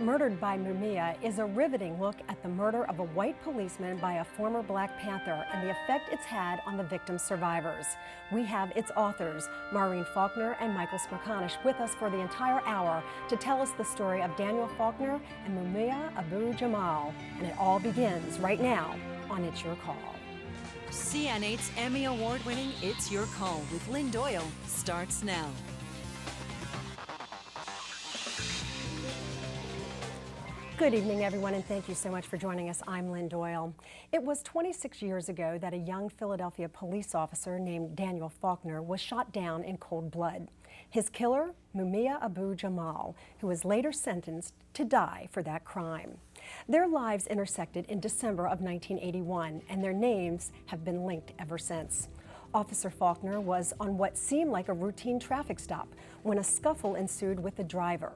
Murdered by Mumia is a riveting look at the murder of a white policeman by a former Black Panther and the effect it's had on the victim's survivors. We have its authors, Maureen Faulkner and Michael Smerconish, with us for the entire hour to tell us the story of Daniel Faulkner and Mumia Abu-Jamal. And it all begins right now on It's Your Call. CN8’s Emmy Award-winning It's Your Call with Lynn Doyle starts now. Good evening, everyone, and thank you so much for joining us. I'm Lynn Doyle. It was 26 years ago that a young Philadelphia police officer named Daniel Faulkner was shot down in cold blood. His killer, Mumia Abu-Jamal, who was later sentenced to die for that crime. Their lives intersected in December of 1981, and their names have been linked ever since. Officer Faulkner was on what seemed like a routine traffic stop when a scuffle ensued with the driver.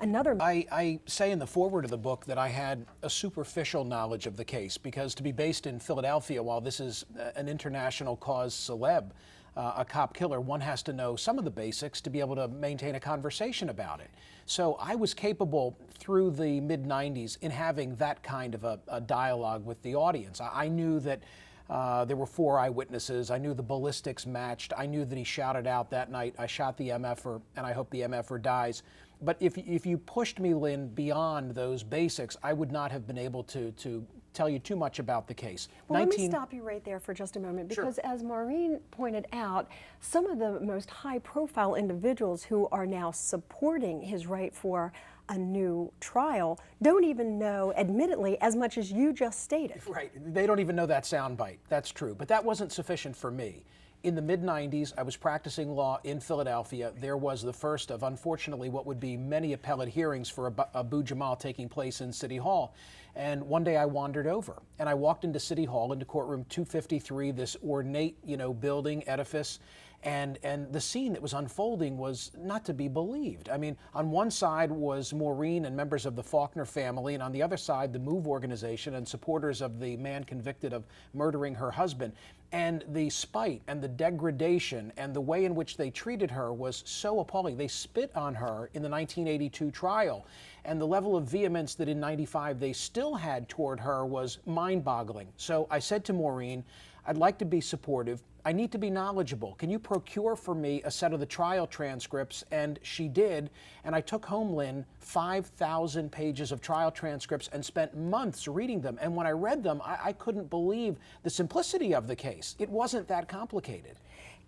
I say in the foreword of the book that I had a superficial knowledge of the case because to be based in Philadelphia, while this is an international cause celeb, a cop killer, one has to know some of the basics to be able to maintain a conversation about it. So I was capable through the mid-90s in having that kind of a dialogue with the audience. I knew that there were 4 eyewitnesses. I knew the ballistics matched. I knew that he shouted out that night, "I shot the MFer and I hope the MFer dies." But if you pushed me, Lynn, beyond those basics, I would not have been able to tell you too much about the case. Well, let me stop you right there for just a moment, because as Maureen pointed out, some of the most high-profile individuals who are now supporting his right for a new trial don't even know, admittedly, as much as you just stated. Right. They don't even know that soundbite. That's true. But that wasn't sufficient for me. In the mid-90s, I was practicing law in Philadelphia. There was the first of, unfortunately, what would be many appellate hearings for Abu-Jamal taking place in City Hall. And one day I wandered over, and I walked into City Hall, into courtroom 253, this ornate, building, edifice, and the scene that was unfolding was not to be believed. I mean, on one side was Maureen and members of the Faulkner family, and on the other side, the MOVE organization and supporters of the man convicted of murdering her husband. And the spite and the degradation and the way in which they treated her was so appalling. They spit on her in the 1982 trial, and the level of vehemence that in 95 they still had toward her was mind-boggling. So I said to Maureen, I'd like to be supportive. I need to be knowledgeable. Can you procure for me a set of the trial transcripts? And she did, and I took home, Lynn, 5,000 pages of trial transcripts and spent months reading them. And when I read them, I couldn't believe the simplicity of the case. It wasn't that complicated.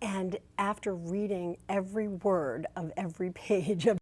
And after reading every word of every page of